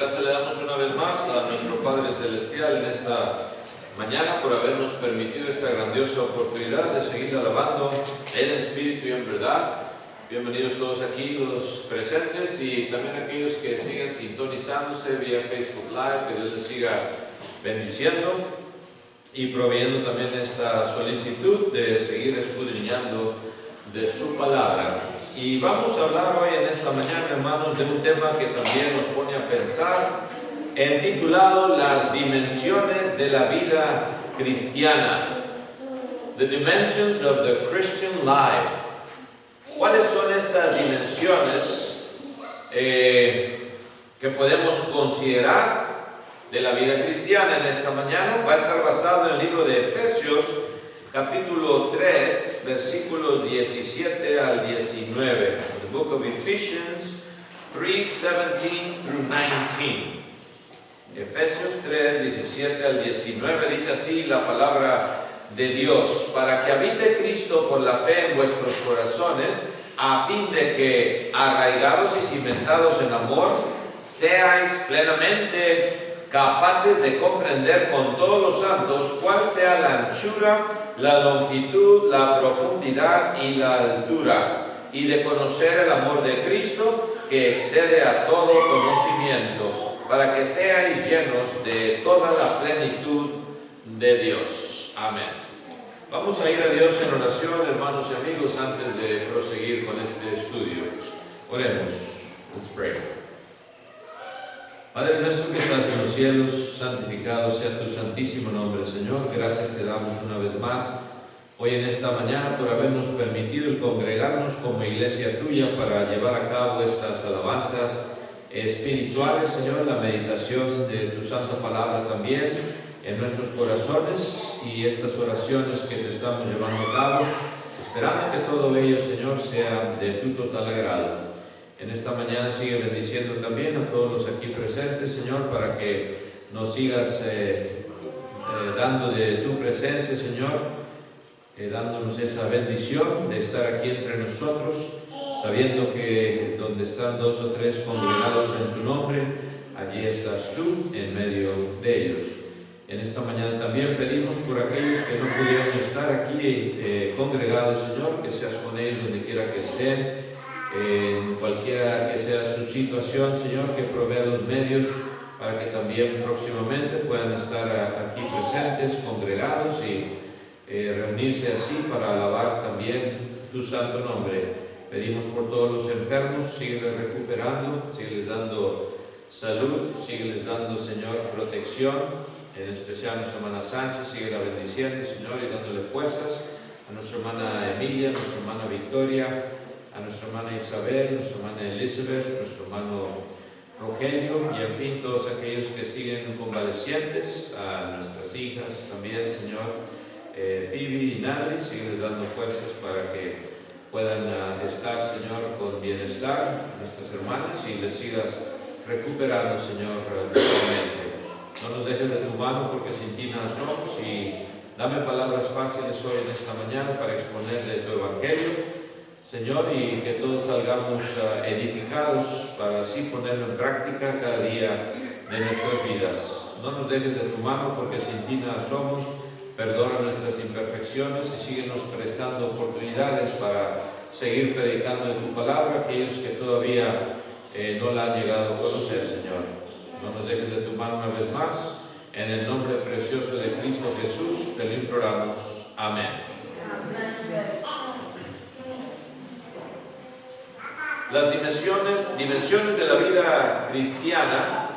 Gracias le damos una vez más a nuestro Padre Celestial en esta mañana por habernos permitido esta grandiosa oportunidad de seguir alabando en espíritu y en verdad. Bienvenidos todos aquí los presentes y también aquellos que siguen sintonizándose vía Facebook Live, que Dios les siga bendiciendo y proveyendo también esta solicitud de seguir escudriñando de su palabra. Y vamos a hablar hoy en esta mañana, hermanos, de un tema que también nos pone a pensar, titulado Las dimensiones de la vida cristiana. The dimensions of the Christian life. ¿Cuáles son estas dimensiones que podemos considerar de la vida cristiana en esta mañana? Va a estar basado en el libro de Efesios, capítulo 3, versículos 17 al 19. The book of Ephesians 3:17 through 19. Efesios 3, 17 al 19 dice así la palabra de Dios: para que habite Cristo por la fe en vuestros corazones, a fin de que, arraigados y cimentados en amor, seáis plenamente capaces de comprender con todos los santos cuál sea la anchura, la longitud, la profundidad y la altura, y de conocer el amor de Cristo, que excede a todo conocimiento, para que seáis llenos de toda la plenitud de Dios. Amén. Vamos a ir a Dios en oración, hermanos y amigos, antes de proseguir con este estudio. Oremos. Let's pray. Padre nuestro que estás en los cielos, santificado sea tu santísimo nombre, Señor. Gracias te damos una vez más hoy en esta mañana por habernos permitido el congregarnos como iglesia tuya para llevar a cabo estas alabanzas espirituales, Señor, la meditación de tu santa palabra también en nuestros corazones y estas oraciones que te estamos llevando a cabo, esperando que todo ello, Señor, sea de tu total agrado. En esta mañana sigue bendiciendo también a todos los aquí presentes, Señor, para que nos sigas dando de tu presencia, Señor, dándonos esa bendición de estar aquí entre nosotros, sabiendo que donde están dos o tres congregados en tu nombre, allí estás tú en medio de ellos. En esta mañana también pedimos por aquellos que no pudieron estar aquí congregados, Señor, que seas con ellos donde quiera que estén, cualquiera que sea su situación, Señor, que provea los medios para que también próximamente puedan estar aquí presentes, congregados y reunirse así para alabar también tu santo nombre. Pedimos por todos los enfermos, sígueles recuperando, sígueles dando salud, sígueles dando, Señor, protección. En especial a nuestra hermana Sánchez, sigue la bendiciendo, Señor, y dándole fuerzas. A nuestra hermana Emilia, a nuestra hermana Victoria, a nuestra hermana Isabel, a nuestra hermana Elizabeth, a nuestro hermano Rogelio, y en fin, todos aquellos que siguen convalecientes, a nuestras hijas también, Señor, Phoebe y Natalie, sígueles dando fuerzas para que puedan estar, Señor, con bienestar, nuestras hermanas, y les sigas recuperando, Señor, totalmente. No nos dejes de tu mano, porque sin ti nada somos, y dame palabras fáciles hoy en esta mañana para exponerle tu evangelio, Señor, y que todos salgamos edificados para así ponerlo en práctica cada día de nuestras vidas. No nos dejes de tu mano, porque sin ti nada somos. Perdona nuestras imperfecciones y síguenos prestando oportunidades para seguir predicando de tu palabra a aquellos que todavía no la han llegado a conocer, Señor. No nos dejes de tu mano una vez más. En el nombre precioso de Cristo Jesús te lo imploramos. Amén. Las dimensiones de la vida cristiana.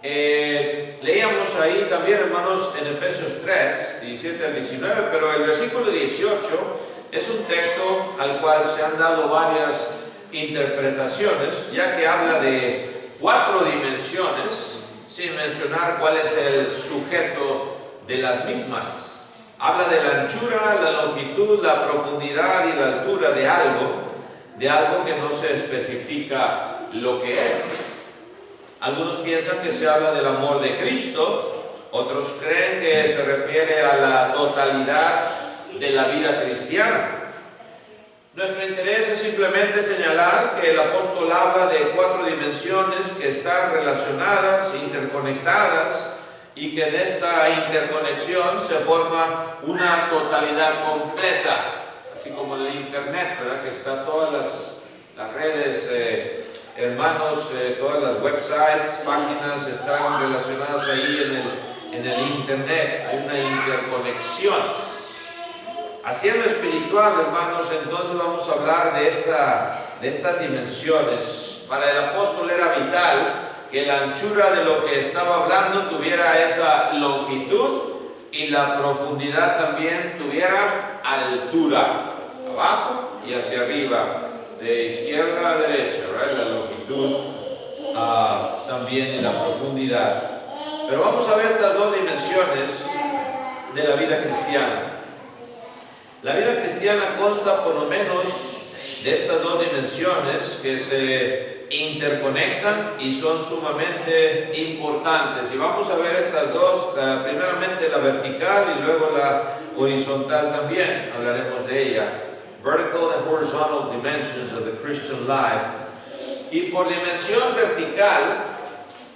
Leíamos ahí también, hermanos, en Efesios 3, 17 al 19, pero el versículo 18 es un texto al cual se han dado varias interpretaciones, ya que habla de 4 dimensiones, sin mencionar cuál es el sujeto de las mismas. Habla de la anchura, la longitud, la profundidad y la altura de algo que no se especifica lo que es. Algunos piensan que se habla del amor de Cristo, otros creen que se refiere a la totalidad de la vida cristiana. Nuestro interés es simplemente señalar que el apóstol habla de 4 dimensiones que están relacionadas, interconectadas, y que en esta interconexión se forma una totalidad completa, así como el internet, ¿verdad? Que está todas las redes, hermanos, todas las websites, páginas están relacionadas ahí en el internet. Hay una interconexión. Así en lo espiritual, hermanos, entonces vamos a hablar de estas dimensiones. Para el apóstol era vital que la anchura de lo que estaba hablando tuviera esa longitud y la profundidad también tuviera altura, abajo y hacia arriba, de izquierda a derecha, ¿right? La longitud también y la profundidad. Pero vamos a ver estas 2 dimensiones de la vida cristiana. La vida cristiana consta por lo menos de estas 2 dimensiones que se interconectan y son sumamente importantes. Y vamos a ver estas 2, primeramente la vertical y luego la horizontal también, hablaremos de ella. Vertical and horizontal dimensions of the Christian life. Y por dimensión vertical,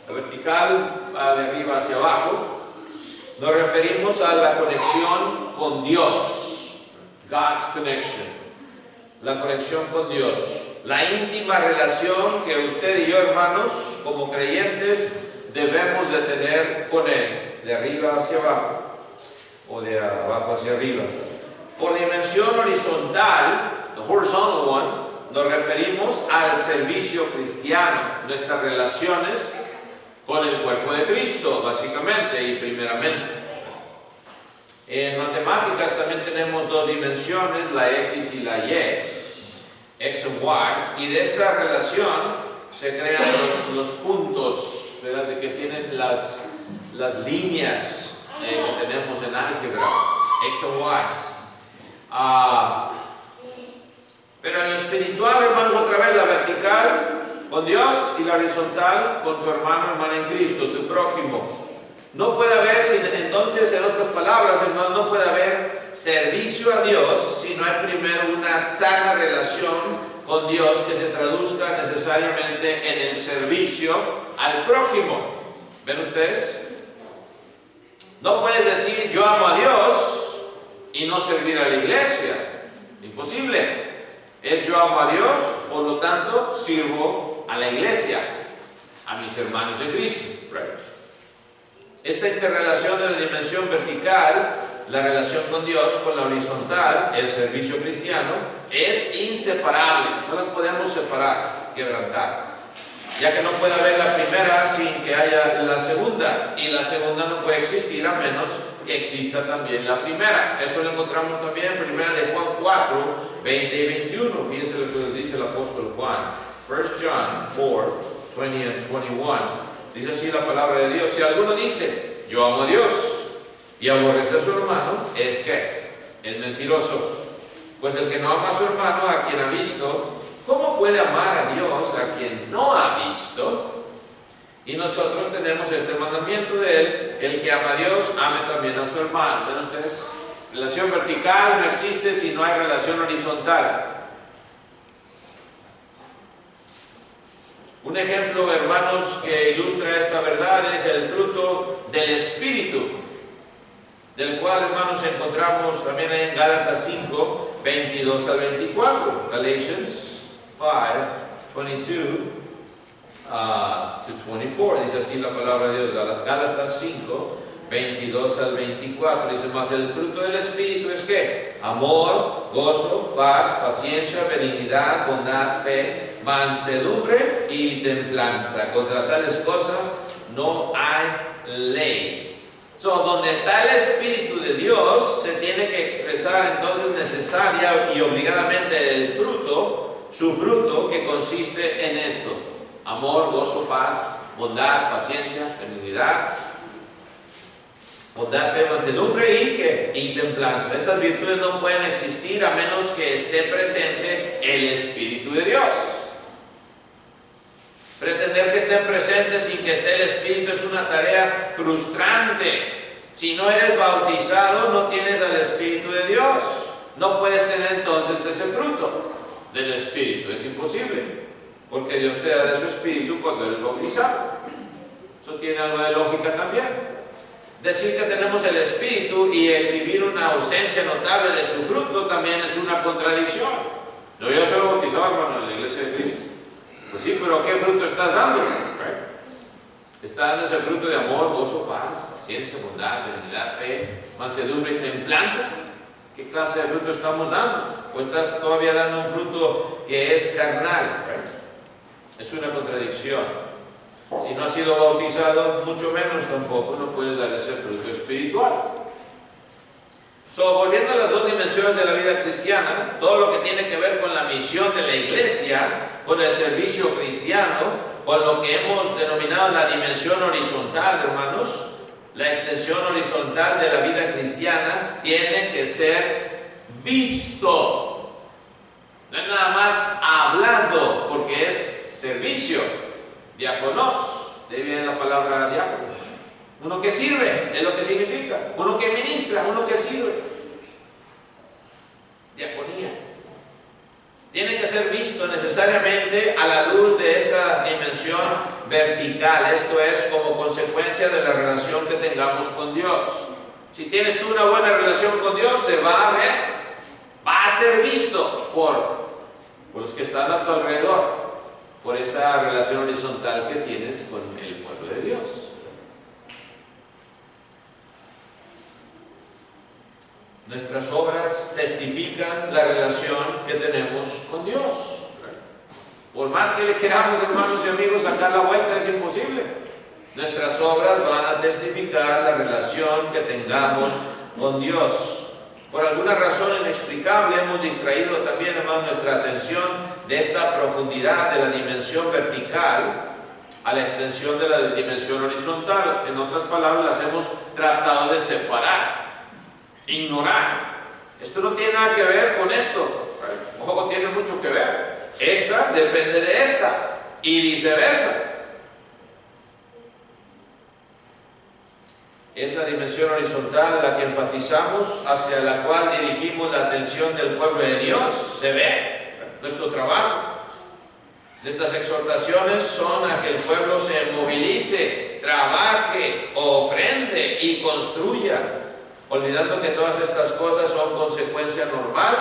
la vertical va de arriba hacia abajo, nos referimos a la conexión con Dios. God's connection, la conexión con Dios, la íntima relación que usted y yo, hermanos, como creyentes, debemos de tener con Él, de arriba hacia abajo, o de abajo hacia arriba. Por dimensión horizontal, the horizontal one, nos referimos al servicio cristiano, nuestras relaciones con el cuerpo de Cristo, básicamente y primeramente. En matemáticas también tenemos 2 dimensiones, la X y la Y, X y Y, y de esta relación se crean los puntos, ¿verdad? De que tienen las líneas que tenemos en álgebra, X y Y. Pero en lo espiritual, hermanos, otra vez la vertical con Dios y la horizontal con tu hermano, hermana en Cristo, tu prójimo. No puede haber, entonces, en otras palabras, hermanos, no puede haber servicio a Dios si no hay primero una sana relación con Dios que se traduzca necesariamente en el servicio al prójimo. ¿Ven ustedes? No puedes decir yo amo a Dios y no servir a la iglesia. Imposible. Es yo amo a Dios, por lo tanto sirvo a la iglesia, a mis hermanos en Cristo. Right. Esta interrelación de la dimensión vertical, la relación con Dios, con la horizontal, el servicio cristiano, es inseparable. No las podemos separar, quebrantar. Ya que no puede haber la primera sin que haya la segunda. Y la segunda no puede existir a menos que exista también la primera. Esto lo encontramos también en 1 de Juan 4, 20 y 21. Fíjense lo que nos dice el apóstol Juan. 1 John 4, 20 and 21. Dice así la palabra de Dios: si alguno dice, yo amo a Dios, y aborrece a su hermano, es que es mentiroso. Pues el que no ama a su hermano, a quien ha visto, ¿cómo puede amar a Dios a quien no ha visto? Y nosotros tenemos este mandamiento de Él: el que ama a Dios, ame también a su hermano. ¿Ven ustedes? Relación vertical no existe si no hay relación horizontal. Un ejemplo, hermanos, que ilustra esta verdad es el fruto del Espíritu, del cual, hermanos, encontramos también en Gálatas 5, 22 al 24. Galatians 5, 22 to 24. Dice así la palabra de Dios. Gálatas 5, 22 al 24. Dice: mas el fruto del Espíritu es ¿qué? Amor, gozo, paz, paciencia, benignidad, bondad, fe, mansedumbre y templanza. Contra tales cosas no hay ley. Donde está el Espíritu de Dios, se tiene que expresar entonces necesaria y obligadamente el fruto, su fruto, que consiste en esto: amor, gozo, paz, bondad, paciencia, benignidad, bondad, fe, mansedumbre y templanza. Estas virtudes no pueden existir a menos que esté presente el Espíritu de Dios. Pretender que estén presentes sin que esté el Espíritu es una tarea frustrante. Si no eres bautizado, no tienes al Espíritu de Dios. no puedes tener entonces ese fruto del Espíritu. Es imposible, porque Dios te da de su Espíritu cuando eres bautizado. Eso tiene algo de lógica también. Decir que tenemos el Espíritu y exhibir una ausencia notable de su fruto también es una contradicción. No, yo soy bautizado, hermano, en la iglesia de Cristo. Pues sí, pero ¿qué fruto estás dando? Estás dando ese fruto de amor, gozo, paz, paciencia, bondad, benignidad, fe, mansedumbre y templanza. ¿Qué clase de fruto estamos dando? ¿O estás todavía dando un fruto que es carnal? Es una contradicción. Si no has sido bautizado, mucho menos tampoco no puedes dar ese fruto espiritual. Volviendo a las dos dimensiones de la vida cristiana, todo lo que tiene que ver con la misión de la iglesia, con el servicio cristiano, con lo que hemos denominado la dimensión horizontal, hermanos, la extensión horizontal de la vida cristiana tiene que ser visto. No es nada más hablado, porque es servicio. Diáconos, de ahí viene la palabra diácono. Uno que sirve, es lo que significa. Uno que ministra, uno que sirve. Diaconía. Tiene que ser visto necesariamente a la luz de esta dimensión vertical. Esto es como consecuencia de la relación que tengamos con Dios. Si tienes tú una buena relación con Dios, se va a ver, va a ser visto por los que están a tu alrededor, por esa relación horizontal que tienes con el pueblo de Dios. Nuestras obras testifican la relación que tenemos con Dios. Por más que le queramos, hermanos y amigos, sacar la vuelta, es imposible. Nuestras obras van a testificar la relación que tengamos con Dios. Por alguna razón inexplicable hemos distraído también, hermanos, nuestra atención de esta profundidad de la dimensión vertical a la extensión de la dimensión horizontal. En otras palabras, las hemos tratado de separar, ignorar. Esto no tiene nada que ver con esto. Ojo, tiene mucho que ver. Esta depende de esta y viceversa. Es la dimensión horizontal la que enfatizamos, hacia la cual dirigimos la atención del pueblo de Dios. Se ve nuestro trabajo. Estas exhortaciones son a que el pueblo se movilice, trabaje, ofrende y construya, olvidando que todas estas cosas son consecuencia normal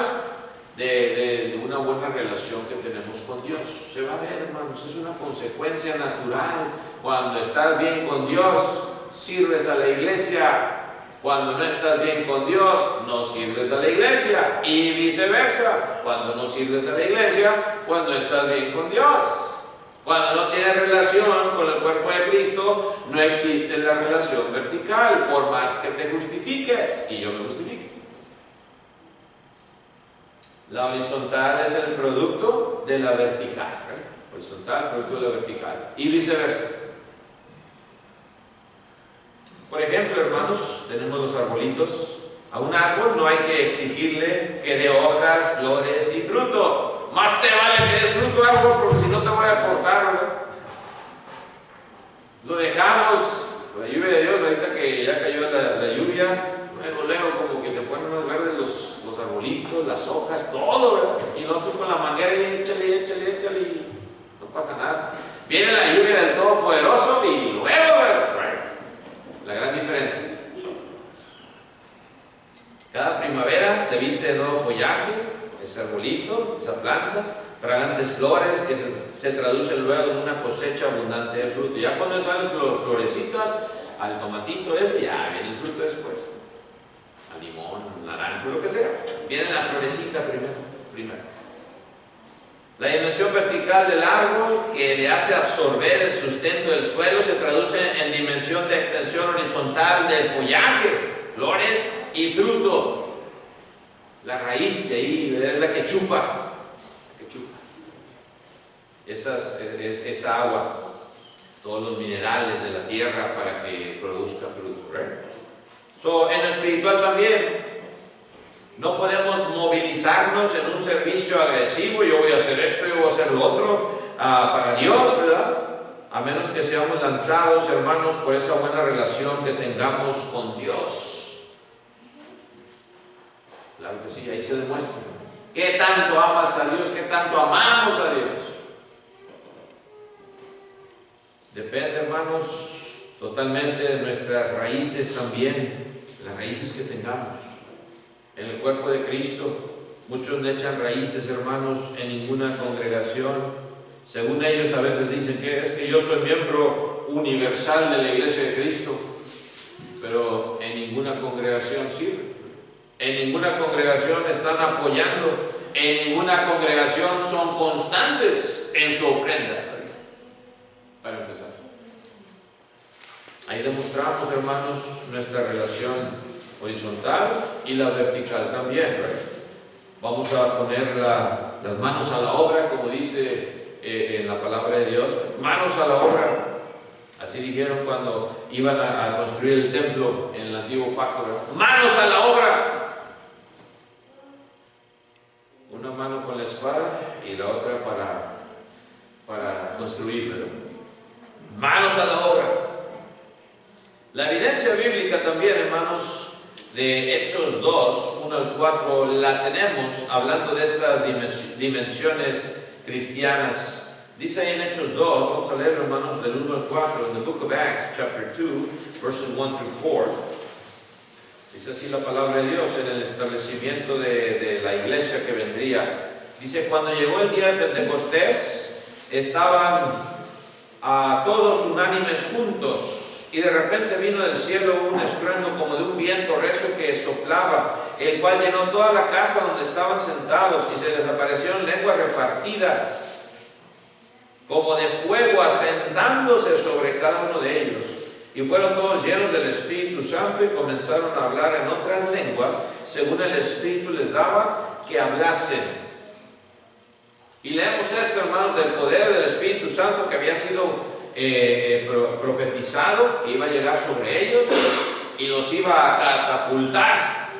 de una buena relación que tenemos con Dios. Se va a ver, hermanos, es una consecuencia natural. Cuando estás bien con Dios, sirves a la iglesia. Cuando no estás bien con Dios, no sirves a la iglesia. Y viceversa, cuando no sirves a la iglesia, cuando estás bien con Dios. Cuando no tienes relación con el cuerpo de Cristo, no existe la relación vertical, por más que te justifiques, y yo me justifique. La horizontal es el producto de la vertical. Horizontal, producto de la vertical. Y viceversa. Por ejemplo, hermanos, tenemos los arbolitos. A un árbol no hay que exigirle que dé hojas, flores y fruto. Más te vale que des fruto, árbol, porque si no te voy a cortar, ¿verdad? Lo dejamos, la lluvia de Dios, ahorita que ya cayó la lluvia, luego como que se ponen más verdes los arbolitos, las hojas, todo, ¿verdad? Y nosotros con la manguera y échale, y no pasa nada. Viene la lluvia del Todopoderoso y luego, ¿verdad? La gran diferencia. Cada primavera se viste de nuevo follaje, ese arbolito, esa planta, fragantes flores que se traducen luego en una cosecha abundante de fruto. Ya cuando salen florecitas, al tomatito ya viene el fruto después. Al limón, naranja, lo que sea. Viene la florecita primero. La dimensión vertical del árbol, que le hace absorber el sustento del suelo, se traduce en dimensión de extensión horizontal del follaje, flores y fruto. La raíz de ahí es la que chupa. Esa agua, todos los minerales de la tierra para que produzca fruto. En lo espiritual también. No podemos movilizarnos en un servicio agresivo, yo voy a hacer esto, yo voy a hacer lo otro, para Dios, ¿verdad? A menos que seamos lanzados, hermanos, por esa buena relación que tengamos con Dios. Claro que sí, ahí se demuestra. ¿Qué tanto amas a Dios? ¿Qué tanto amamos a Dios? Depende, hermanos, totalmente de nuestras raíces también, las raíces que tengamos. En el cuerpo de Cristo, muchos no echan raíces, hermanos, en ninguna congregación. Según ellos a veces dicen que es que yo soy miembro universal de la Iglesia de Cristo, pero en ninguna congregación sirve. En ninguna congregación están apoyando, en ninguna congregación son constantes en su ofrenda. Para empezar, ahí demostramos, hermanos, nuestra relación horizontal y la vertical también, ¿right? Vamos a poner las manos a la obra, como dice en la palabra de Dios, manos a la obra. Así dijeron cuando iban a construir el templo en el antiguo pacto, ¿verdad? Manos a la obra. Una mano con la espada y la otra para construir, ¿verdad? Manos a la obra. La evidencia bíblica también, hermanos, de Hechos 2, 1 al 4, la tenemos hablando de estas dimensiones cristianas. Dice ahí en Hechos 2, vamos a leer, hermanos, del 1 al 4, en the book of Acts, chapter 2, verses 1 through 4. Dice así la palabra de Dios en el establecimiento de la iglesia que vendría. Dice, cuando llegó el día de Pentecostés, estaban todos unánimes juntos, y de repente vino del cielo un estruendo como de un viento recio que soplaba, el cual llenó toda la casa donde estaban sentados, y se les aparecieron lenguas repartidas como de fuego, asentándose sobre cada uno de ellos, y fueron todos llenos del Espíritu Santo y comenzaron a hablar en otras lenguas según el Espíritu les daba que hablasen. Y leemos esto, hermanos, del poder del Espíritu Santo que había sido profetizado, que iba a llegar sobre ellos y los iba a catapultar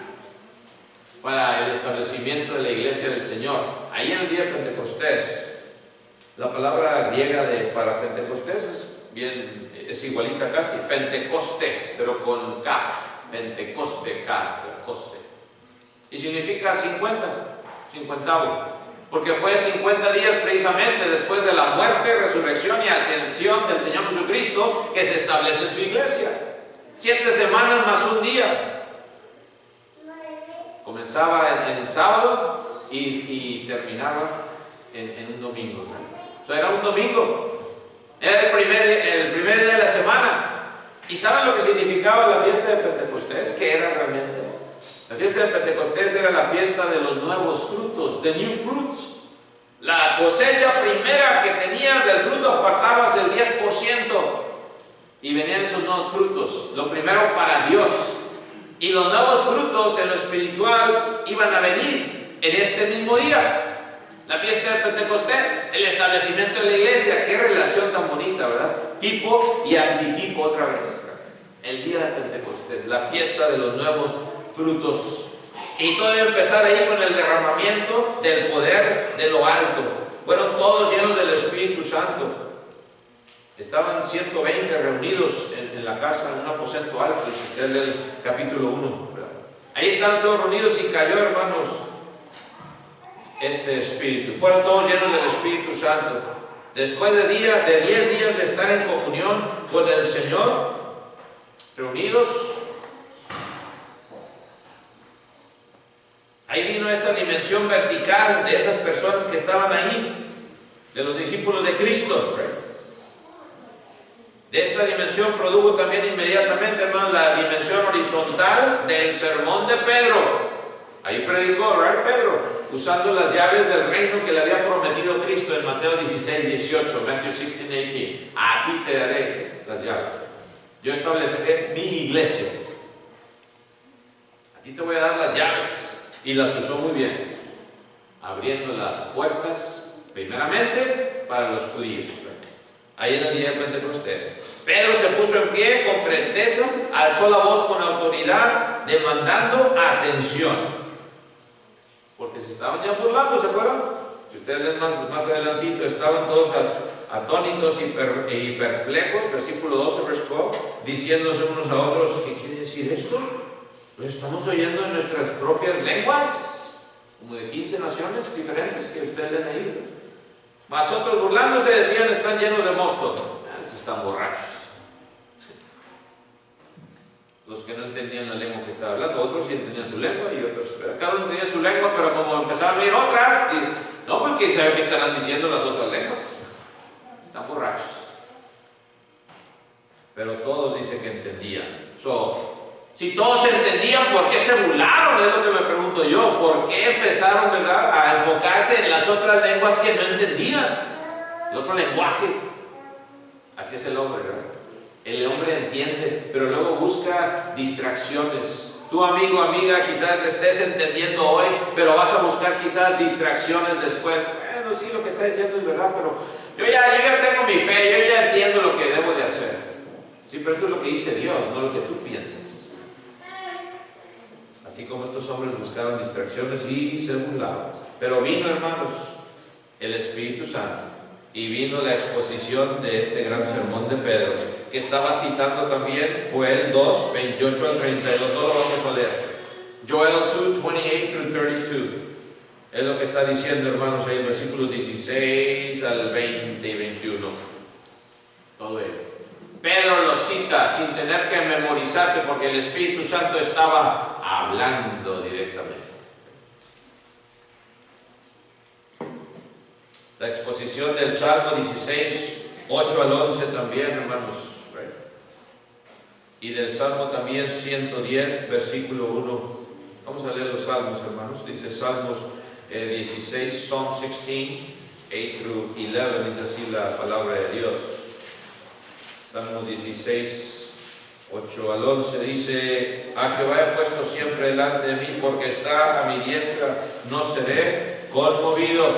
para el establecimiento de la iglesia del Señor. Ahí en el día de Pentecostés, la palabra griega para Pentecostés es igualita casi, Pentecoste, pero con K, Pentecoste, K, Pentecoste. Y significa 50, porque fue 50 días precisamente después de la muerte, resurrección y ascensión del Señor Jesucristo que se establece su iglesia. 7 semanas más un día. Comenzaba en el sábado y terminaba en un domingo, ¿no? O sea, era un domingo. Era el primer día de la semana. ¿Y saben lo que significaba la fiesta de Pentecostés? ¿Qué era realmente? La fiesta de Pentecostés era la fiesta de los nuevos frutos, the new fruits. La cosecha primera que tenías del fruto, apartabas el 10% y venían esos nuevos frutos. Lo primero para Dios. Y los nuevos frutos en lo espiritual iban a venir en este mismo día. La fiesta de Pentecostés, el establecimiento de la iglesia. Qué relación tan bonita, ¿verdad? Tipo y antitipo otra vez. El día de Pentecostés, la fiesta de los nuevos frutos. Y todo debe empezar ahí con el derramamiento del poder de lo alto. Fueron todos llenos del Espíritu Santo. Estaban 120 reunidos en la casa, en un aposento alto, si usted lee el capítulo 1. ¿verdad? Ahí están todos reunidos y cayó, hermanos, este Espíritu. Fueron todos llenos del Espíritu Santo. Después de 10 días de estar en comunión con el Señor, reunidos, ahí vino esa dimensión vertical de esas personas que estaban ahí, de los discípulos de Cristo. De esta dimensión produjo también inmediatamente, hermanos, la dimensión horizontal del sermón de Pedro. Ahí predicó, ¿right? Pedro, usando las llaves del reino que le había prometido Cristo en Mateo 16, 18, Matthew 16, 18. A ti te daré las llaves. Yo estableceré mi iglesia. A ti te voy a dar las llaves. Y las usó muy bien, abriendo las puertas primeramente para los judíos. Ahí en el día de Pentecostés, Pedro se puso en pie con presteza, alzó la voz con autoridad, demandando atención, porque se estaban ya burlando, ¿se acuerdan? Si ustedes leen más adelantito, estaban todos atónitos y perplejos, versículo 12, verse 12, diciéndose unos a otros, ¿qué quiere decir esto? Pues estamos oyendo en nuestras propias lenguas, como de 15 naciones diferentes que ustedes leen ahí. Mas otros burlándose decían, están llenos de mosto. Esos están borrachos. Los que no entendían la lengua que estaba hablando, otros sí entendían su lengua y otros, cada uno tenía su lengua, pero como empezaron a oír otras, no, porque saben qué estarán diciendo las otras lenguas. Están borrachos. Pero todos dicen que entendían. Si todos entendían, ¿por qué se burlaron? Es lo que me pregunto yo. ¿Por qué empezaron, verdad, a enfocarse en las otras lenguas que no entendían? El otro lenguaje. Así es el hombre, ¿verdad? El hombre entiende, pero luego busca distracciones. Tu amigo, amiga, quizás estés entendiendo hoy, pero vas a buscar quizás distracciones después. Bueno, sí, lo que está diciendo es verdad, pero yo ya tengo mi fe, yo ya entiendo lo que debo de hacer. Sí, pero esto es lo que dice Dios, no lo que tú piensas. Así como estos hombres buscaron distracciones y se burlaron. Pero vino, hermanos, el Espíritu Santo y vino la exposición de este gran sermón de Pedro, que estaba citando también Joel 2, 28 al 32. Todo lo vamos a leer. Joel 2, 28 through 32. Es lo que está diciendo, hermanos, ahí en versículos 16 al 20 y 21. Todo ello. Pedro lo cita sin tener que memorizarse porque el Espíritu Santo estaba hablando directamente. La exposición del Salmo 16, 8 al 11 también, hermanos. Y del Salmo también 110, versículo 1. Vamos a leer los Salmos, hermanos. Dice Salmos 16, Psalm 16, 8 through 11. Dice así la palabra de Dios. Salmo 16, 8 al 11 dice: A Jehová he puesto siempre delante de mí, porque está a mi diestra, no seré conmovido.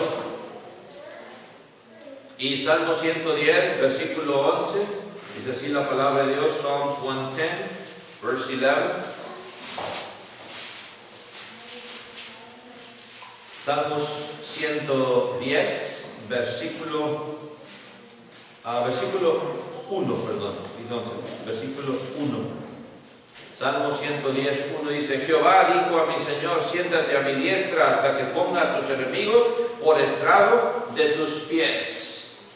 Y Salmo 110, versículo 11, dice así la palabra de Dios, Psalms 110, verse 11. Salmos 110, versículo 1, perdón, entonces, versículo 1. Salmo 110, 1 dice: Jehová dijo a mi Señor, siéntate a mi diestra hasta que ponga a tus enemigos por estrado de tus pies.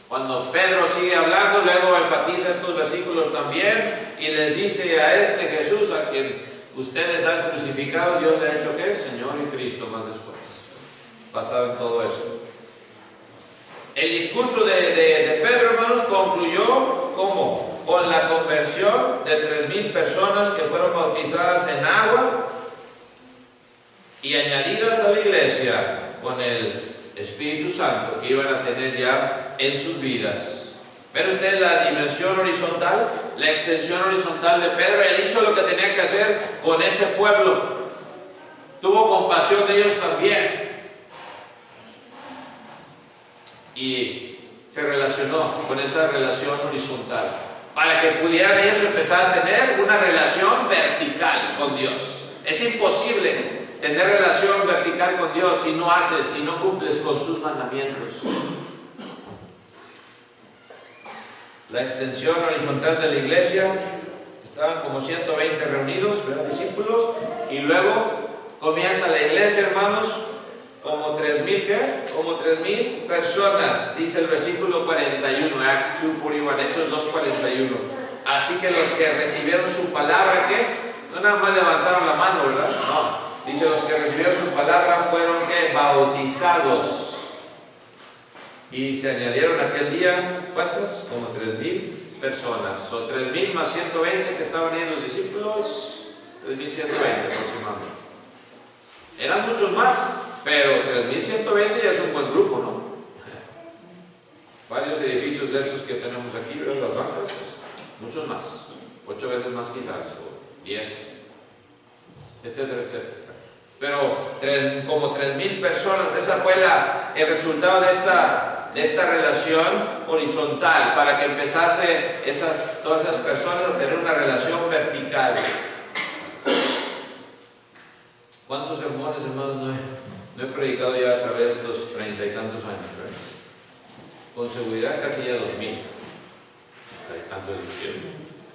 Cuando Pedro sigue hablando, luego enfatiza estos versículos también y les dice a este Jesús, a quien ustedes han crucificado, Dios le ha hecho ¿qué? Señor y Cristo más después. Basado en todo esto. El discurso de Pedro, hermanos, concluyó ¿cómo? Con la conversión de 3,000 personas que fueron bautizadas en agua y añadidas a la iglesia con el Espíritu Santo que iban a tener ya en sus vidas. ¿Ven ustedes la dimensión horizontal? La extensión horizontal de Pedro. Él hizo lo que tenía que hacer con ese pueblo. Tuvo compasión de ellos también. Y se relacionó con esa relación horizontal para que pudieran ellos empezar a tener una relación vertical con Dios. Es imposible tener relación vertical con Dios si no haces, si no cumples con sus mandamientos. La extensión horizontal de la iglesia, estaban como 120 reunidos, ¿verdad? Discípulos, y luego comienza la iglesia, hermanos, como 3,000, ¿qué? Como 3,000 personas, dice el versículo 41, Acts 2:41, Hechos 2:41. Así que los que recibieron su palabra, ¿qué? No nada más levantaron la mano, ¿verdad? No. Dice, los que recibieron su palabra fueron, ¿qué? Bautizados. Y se añadieron aquel día, ¿cuántas? Como 3,000 personas. Son 3,000 más 120 que estaban ahí los discípulos, 3,120 aproximadamente. Eran muchos más, pero 3,120 ya es un buen grupo, ¿no? Varios edificios de estos que tenemos aquí, ¿verdad? Las bancas, muchos más, 8 veces más quizás, o 10, etcétera, etcétera. Pero como 3,000 personas, esa fue el resultado de esta relación horizontal, para que empezase todas esas personas a tener una relación vertical. ¿Cuántos sermones, hermanos, no he predicado ya a través de estos 30 y tantos años? ¿Verdad? Con seguridad casi ya 2,000. Hay tantos hicieron.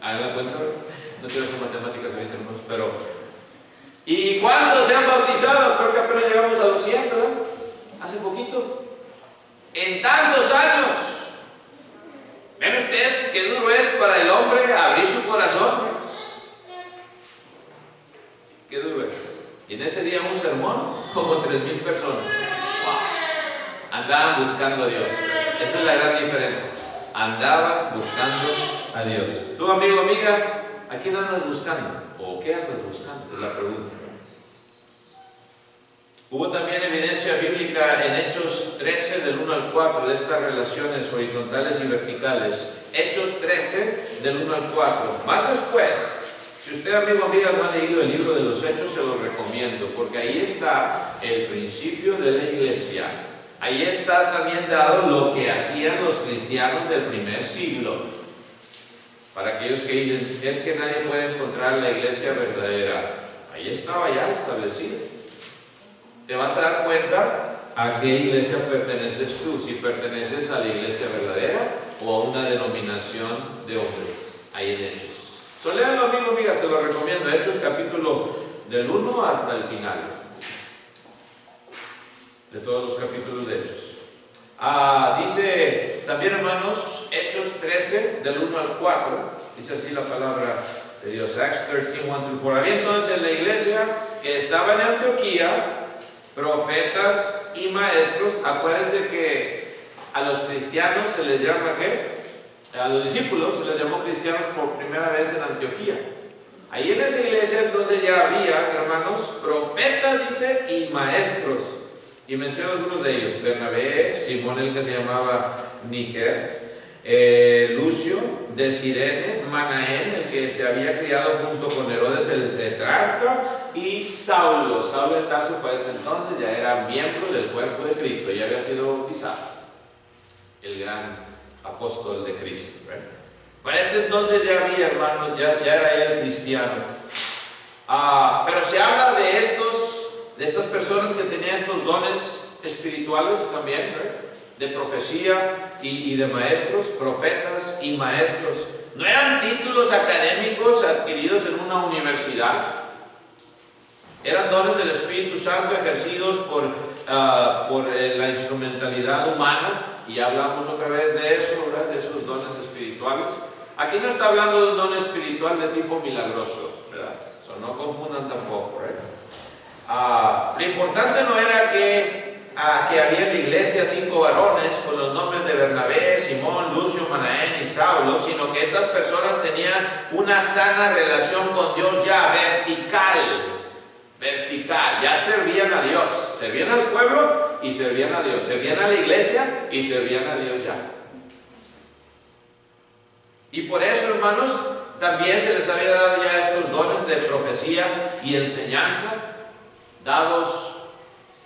¿Me cuenta? No quiero hacer matemáticas ahorita, hermanos, pero ¿Y cuántos se han bautizado? Creo que apenas llegamos a los 100, ¿verdad? Hace poquito. En tantos años. ¿Ven ustedes qué duro es para el hombre abrir su corazón? Qué duro es. Y en ese día un sermón, como 3,000 personas. Wow. Andaban buscando a Dios. Esa es la gran diferencia. Andaban buscando a Dios. Tú, amigo, amiga, ¿a quién andas buscando? ¿O qué andas buscando? Es la pregunta. Hubo también evidencia bíblica en Hechos 13, del 1 al 4, de estas relaciones horizontales y verticales. Hechos 13, del 1 al 4. Más después, si usted, amigo, amiga, no ha leído el libro de los Hechos, se lo recomiendo, porque ahí está el principio de la iglesia. Ahí está también dado lo que hacían los cristianos del primer siglo. Para aquellos que dicen, es que nadie puede encontrar la iglesia verdadera. Ahí estaba ya establecido. Te vas a dar cuenta a qué iglesia perteneces tú, si perteneces a la iglesia verdadera o a una denominación de hombres. Ahí en Hechos. Léanlo, amigo, amiga, se lo recomiendo. Hechos capítulo del 1 hasta el final. De todos los capítulos de Hechos. Dice también, hermanos, Hechos 13, del 1 al 4, dice así la palabra de Dios. Acts 13, 1 through 4. Había entonces en la iglesia que estaba en Antioquía profetas y maestros. Acuérdense que a los cristianos se les llama, ¿qué? A los discípulos se les llamó cristianos por primera vez en Antioquía. Ahí en esa iglesia entonces ya había, hermanos, profetas, dice, y maestros. Y menciono algunos de ellos: Bernabé, Simón, el que se llamaba Níger, Lucio de Cirene, Manaén, el que se había criado junto con Herodes el tetrarca, y Saulo. Saulo de Tarso para este entonces ya era miembro del cuerpo de Cristo, ya había sido bautizado, el gran apóstol de Cristo, ¿verdad? Para este entonces ya había, hermanos, ya era él cristiano. Pero se habla de estas personas que tenían estos dones espirituales también, ¿verdad? De profecía y de maestros, profetas y maestros. No eran títulos académicos adquiridos en una universidad. Eran dones del Espíritu Santo ejercidos por la instrumentalidad humana. Y hablamos otra vez de eso, ¿verdad? De esos dones espirituales. Aquí no está hablando de un don espiritual de tipo milagroso, ¿verdad? So, no confundan tampoco, ¿verdad? Lo importante no era que había en la iglesia 5 varones con los nombres de Bernabé, Simón, Lucio, Manaén y Saulo, sino que estas personas tenían una sana relación con Dios ya vertical, ya servían a Dios, servían al pueblo y servían a Dios, servían a la iglesia y servían a Dios ya. Y por eso, hermanos, también se les había dado ya estos dones de profecía y enseñanza dados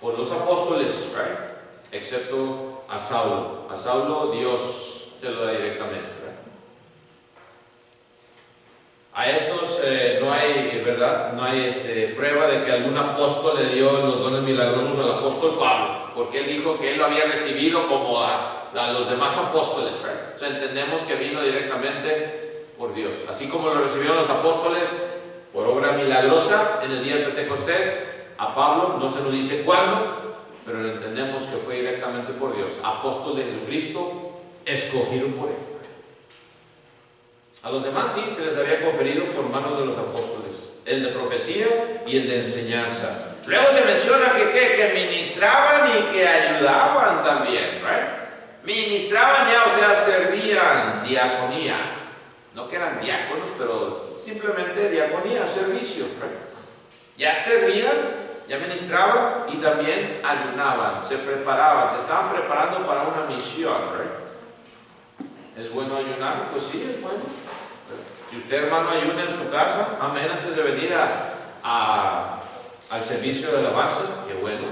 por los apóstoles, right? Excepto a Saulo. A Saulo Dios se lo da directamente, right? A estos no hay, ¿verdad? No hay prueba de que algún apóstol le dio los dones milagrosos al apóstol Pablo, porque él dijo que él lo había recibido como a los demás apóstoles, right? O sea, entendemos que vino directamente por Dios, así como lo recibieron los apóstoles por obra milagrosa en el día de Pentecostés. A Pablo no se nos dice cuándo, pero lo entendemos que fue directamente por Dios, apóstol de Jesucristo, escogido por él. A los demás sí se les había conferido por manos de los apóstoles, el de profecía y el de enseñanza. Luego se menciona que ministraban y que ayudaban también, ¿right? Ministraban ya, o sea, servían, diaconía. No que eran diáconos, pero simplemente diaconía, servicio, ¿right? Ya servían, ya ministraban y también ayunaban, se preparaban, se estaban preparando para una misión, ¿right? ¿Es bueno ayunar? Pues sí, es bueno. Si usted, hermano, ayuna en su casa, amén, antes de venir al servicio de alabanza, qué bueno.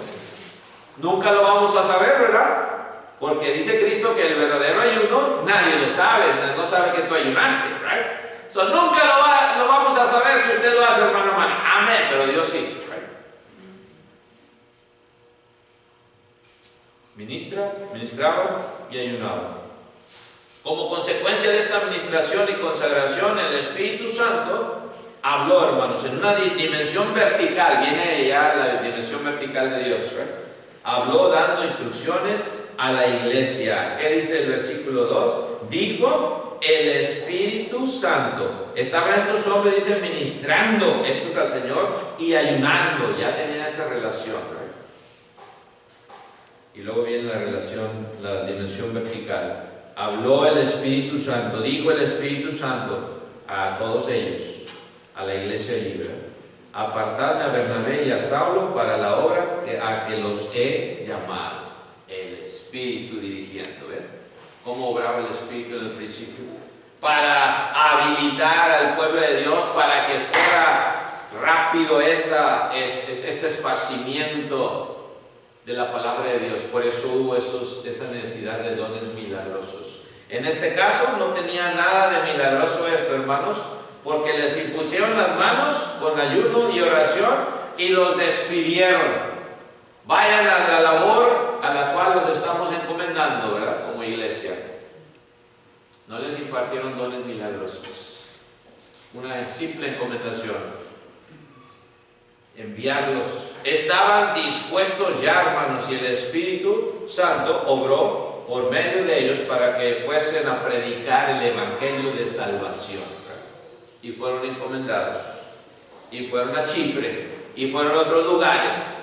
Nunca lo vamos a saber, ¿verdad? Porque dice Cristo que el verdadero ayuno nadie lo sabe, no sabe que tú ayunaste, ¿right? So, nunca lo vamos a saber si usted lo hace, hermano, hermano. Amén, pero Dios sí, ¿right? Ministraban y ayunaban. Como consecuencia de esta administración y consagración, el Espíritu Santo habló, hermanos, en una dimensión vertical, viene ya la dimensión vertical de Dios, ¿verdad? Habló dando instrucciones a la iglesia. ¿Qué dice el versículo 2? Dijo el Espíritu Santo. Estaban estos hombres, dice, ministrando estos al Señor y ayunando. Ya tenían esa relación, ¿verdad? Y luego viene la relación, la dimensión vertical. Habló el Espíritu Santo, dijo el Espíritu Santo a todos ellos, a la iglesia libre: apartadme a Bernabé y a Saulo para la obra a que los he llamado. El Espíritu dirigiendo, ¿ven? ¿Cómo obraba el Espíritu en el principio? Para habilitar al pueblo de Dios, para que fuera rápido este esparcimiento de la palabra de Dios. Por eso hubo esa necesidad de dones milagrosos. En este caso no tenía nada de milagroso esto, hermanos, porque les impusieron las manos con ayuno y oración y los despidieron. Vayan a la labor a la cual los estamos encomendando, ¿verdad? Como iglesia. No les impartieron dones milagrosos. Una simple encomendación: enviarlos. Estaban dispuestos ya, hermanos, y el Espíritu Santo obró por medio de ellos para que fuesen a predicar el Evangelio de salvación. Y fueron encomendados, y fueron a Chipre, y fueron a otros lugares.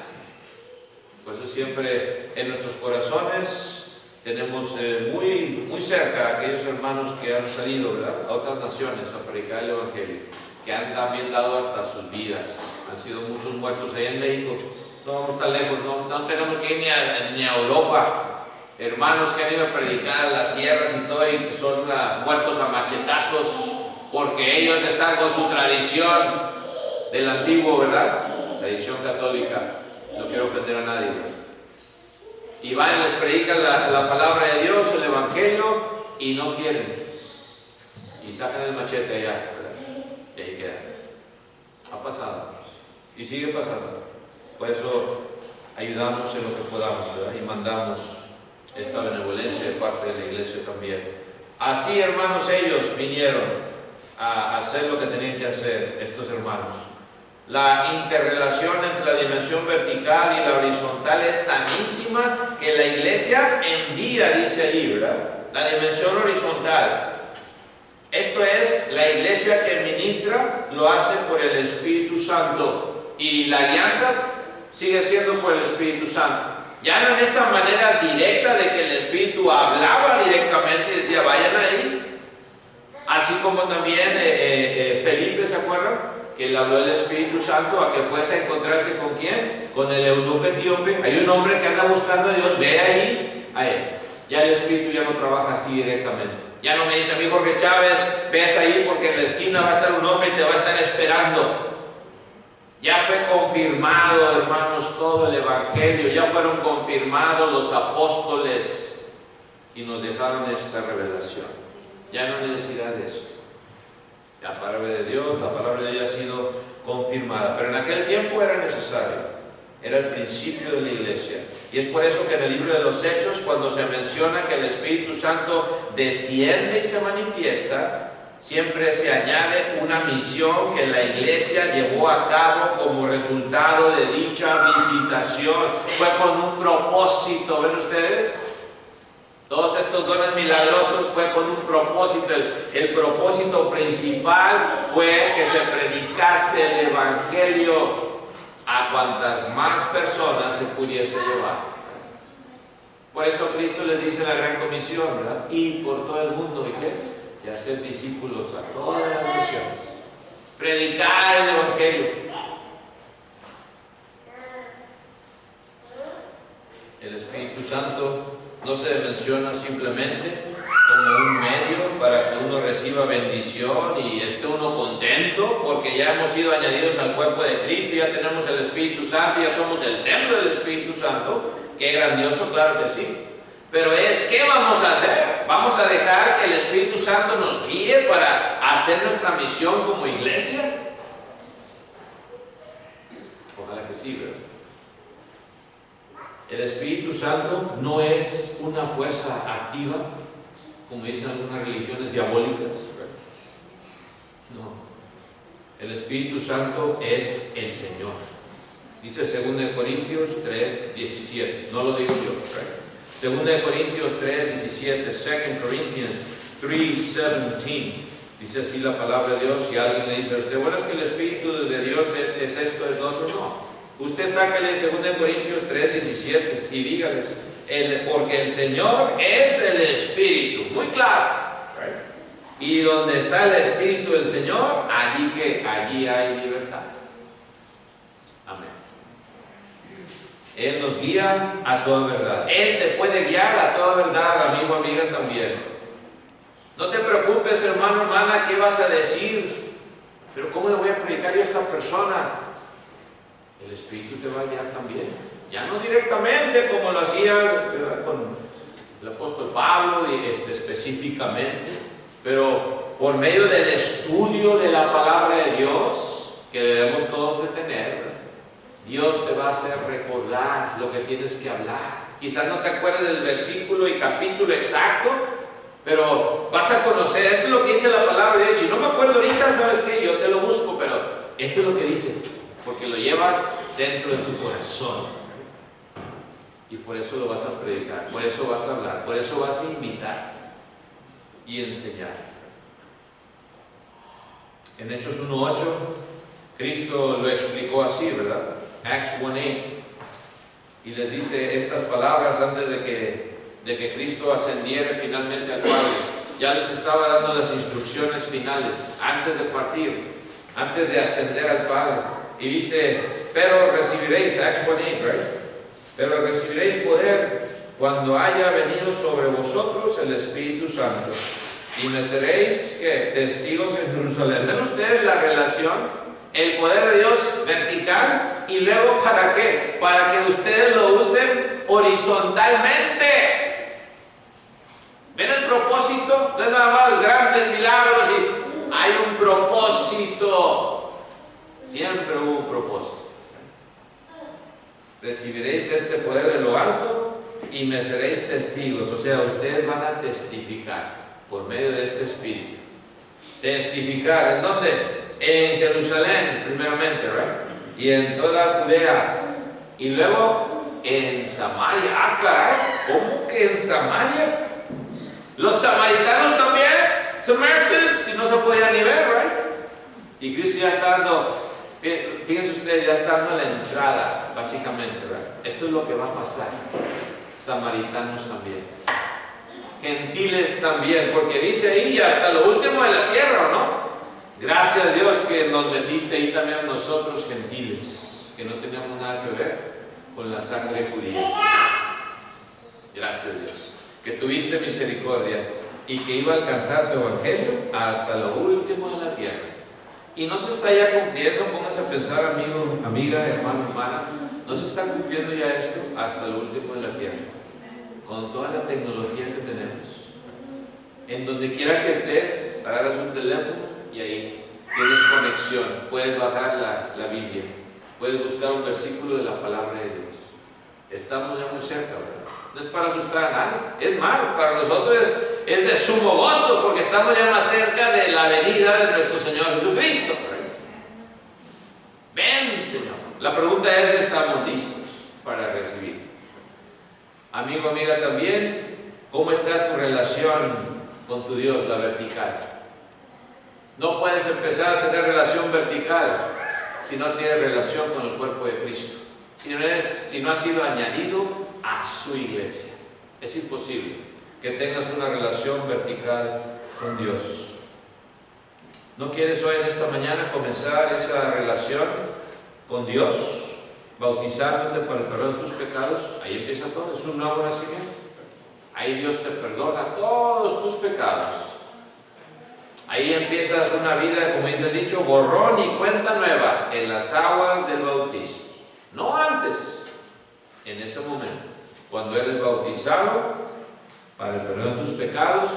Por eso siempre en nuestros corazones tenemos muy cerca a aquellos hermanos que han salido, ¿verdad?, a otras naciones a predicar el Evangelio, que han también dado hasta sus vidas. Han sido muchos muertos allá en México. No vamos tan lejos, no tenemos que ir ni a Europa. Hermanos que han ido a predicar a las sierras y todo, y que son muertos a machetazos, porque ellos están con su tradición del antiguo, ¿verdad?, tradición católica. No quiero ofender a nadie. Y van y les predican la palabra de Dios, el Evangelio, y no quieren. Y sacan el machete allá, ¿verdad? Y ahí queda. Ha pasado. Y sigue pasando. Por eso ayudamos en lo que podamos, ¿verdad? Y mandamos esta benevolencia de parte de la iglesia también. Así, hermanos, ellos vinieron a hacer lo que tenían que hacer, estos hermanos. La interrelación entre la dimensión vertical y la horizontal es tan íntima que la iglesia envía, dice allí, ¿verdad?, la dimensión horizontal. Esto es, la iglesia que ministra lo hace por el Espíritu Santo, y la alianza sigue siendo por el Espíritu Santo. Ya no en esa manera directa de que el Espíritu hablaba directamente y decía vayan ahí, así como también Felipe, ¿se acuerdan?, que le habló el Espíritu Santo a que fuese a encontrarse ¿con quién? Con el eunuco etíope. Hay un hombre que anda buscando a Dios, ve ahí a él. Ya el Espíritu ya no trabaja así directamente. Ya no me dice a mí, Jorge Chávez, ves ahí porque en la esquina va a estar un hombre y te va a estar esperando. Ya fue confirmado, hermanos, todo el Evangelio. Ya fueron confirmados los apóstoles y nos dejaron esta revelación. Ya no hay necesidad de eso. La palabra de Dios, la palabra de Dios ha sido confirmada, pero en aquel tiempo era necesario, era el principio de la iglesia. Y es por eso que en el libro de los Hechos, cuando se menciona que el Espíritu Santo desciende y se manifiesta, siempre se añade una misión que la iglesia llevó a cabo como resultado de dicha visitación. Fue con un propósito, ¿ven ustedes? Todos estos dones milagrosos fue con un propósito. El propósito principal fue que se predicase el Evangelio a cuantas más personas se pudiese llevar. Por eso Cristo les dice la gran comisión, ¿verdad?, ir por todo el mundo y ¿qué? Y hacer discípulos a todas las naciones. Predicar el Evangelio. El Espíritu Santo no se menciona simplemente como un medio para que uno reciba bendición y esté uno contento porque ya hemos sido añadidos al cuerpo de Cristo, ya tenemos el Espíritu Santo, ya somos el templo del Espíritu Santo. Qué grandioso, claro que sí. Pero es, ¿qué vamos a hacer? ¿Vamos a dejar que el Espíritu Santo nos guíe para hacer nuestra misión como iglesia? Ojalá que sí, ¿verdad? El Espíritu Santo no es una fuerza activa, como dicen algunas religiones diabólicas. No. El Espíritu Santo es el Señor. Dice 2 Corintios 3, 17. No lo digo yo. 2 Corintios 3, 17. 2 Corinthians 3, 17. Dice así la palabra de Dios. Si alguien le dice a usted, bueno, es que el Espíritu de Dios es esto, es lo otro, no. Usted sácale 2 Corintios 3, 17 y dígales, porque el Señor es el Espíritu. Muy claro. Y donde está el Espíritu del Señor, allí hay libertad. Amén. Él nos guía a toda verdad. Él te puede guiar a toda verdad, amigo, amiga, también. No te preocupes, hermano, hermana, ¿qué vas a decir? Pero ¿cómo le voy a predicar yo a esta persona? El Espíritu te va a guiar también. Ya no directamente como lo hacía, ¿verdad?, con el apóstol Pablo específicamente, pero por medio del estudio de la palabra de Dios, que debemos todos de tener, ¿verdad?, Dios te va a hacer recordar lo que tienes que hablar. Quizás no te acuerdes del versículo y capítulo exacto, pero vas a conocer, esto es lo que dice la palabra de Dios. Si no me acuerdo ahorita, ¿sabes qué? Yo te lo busco, pero esto es lo que dice, porque lo llevas dentro de tu corazón. Y por eso lo vas a predicar, por eso vas a hablar, por eso vas a invitar y enseñar. En Hechos 1:8, Cristo lo explicó así, ¿verdad? Acts 1:8. Y les dice estas palabras antes de que Cristo ascendiera finalmente al Padre. Ya les estaba dando las instrucciones finales, antes de partir, antes de ascender al Padre. Y dice, pero recibiréis, Acts 1:8, right? Pero recibiréis poder cuando haya venido sobre vosotros el Espíritu Santo. Y me seréis, ¿qué?, testigos en Jerusalén. ¿Ven ustedes la relación? El poder de Dios vertical, y luego ¿para qué? Para que ustedes lo usen horizontalmente. ¿Ven el propósito? No es nada más grandes milagros y hay un propósito. Siempre hubo un propósito. Recibiréis este poder de lo alto y me seréis testigos. O sea, ustedes van a testificar por medio de este Espíritu. Testificar, ¿en dónde? En Jerusalén, primeramente, ¿right? Y en toda Judea. Y luego en Samaria. Ah, caray, ¿cómo que en Samaria? Los samaritanos también, Samaritans, si no se podían ni ver, ¿right? Y Cristo ya está dando, fíjense ustedes, ya está dando la entrada, básicamente, ¿right? Esto es lo que va a pasar. Samaritanos también. Gentiles también, porque dice ahí hasta lo último de la tierra, ¿no? Gracias a Dios que nos metiste ahí también nosotros, gentiles, que no teníamos nada que ver con la sangre judía. Gracias a Dios, que tuviste misericordia y que iba a alcanzar tu evangelio hasta lo último de la tierra. Y no se está ya cumpliendo, póngase a pensar, amigo, amiga, hermano, hermana, no se está cumpliendo ya esto hasta lo último de la tierra. Con toda la tecnología que tenemos, en donde quiera que estés, agarras un teléfono y ahí tienes conexión, puedes bajar la Biblia, puedes buscar un versículo de la palabra de Dios. Estamos ya muy cerca, ¿verdad? No es para asustar a nadie, es más, para nosotros es de sumo gozo, porque estamos ya más cerca de la venida de nuestro Señor Jesucristo, ¿verdad? Ven, Señor. La pregunta es, ¿estamos listos para recibir? Amigo, amiga, también, ¿cómo está tu relación con tu Dios, la vertical? No puedes empezar a tener relación vertical si no tienes relación con el cuerpo de Cristo, si no has sido añadido a su iglesia. Es imposible que tengas una relación vertical con Dios. ¿No quieres hoy en esta mañana comenzar esa relación con Dios? Bautizándote para el perdón de tus pecados. Ahí empieza todo, es un nuevo nacimiento. Ahí Dios te perdona todos tus pecados. Ahí empiezas una vida, como dice el dicho, borrón y cuenta nueva en las aguas del bautismo. No antes, en ese momento, cuando eres bautizado para el perdón de tus pecados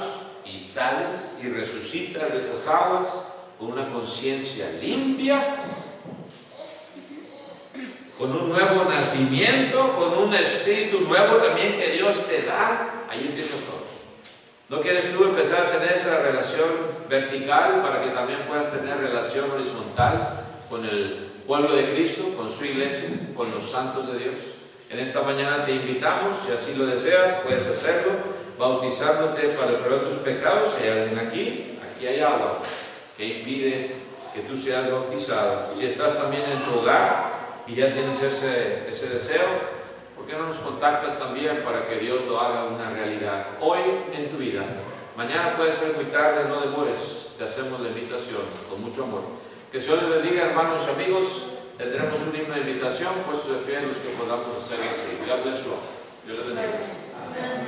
y sales y resucitas de esas aguas con una conciencia limpia, con un nuevo nacimiento, con un espíritu nuevo también que Dios te da. Ahí empieza todo. ¿No quieres tú empezar a tener esa relación vertical para que también puedas tener relación horizontal con el pueblo de Cristo, con su iglesia, con los santos de Dios? En esta mañana te invitamos, si así lo deseas, puedes hacerlo, bautizándote para el perdón de tus pecados. Si hay alguien aquí hay agua que impide que tú seas bautizado. Si estás también en tu hogar y ya tienes ese deseo, ¿por qué no nos contactas también para que Dios lo haga una realidad hoy en tu vida? Mañana puede ser muy tarde, no demores, te hacemos la invitación con mucho amor. Que Dios les bendiga, hermanos y amigos. Tendremos un himno de invitación, puesto de pie los que podamos hacerlo así. God bless you all. Dios les bendiga.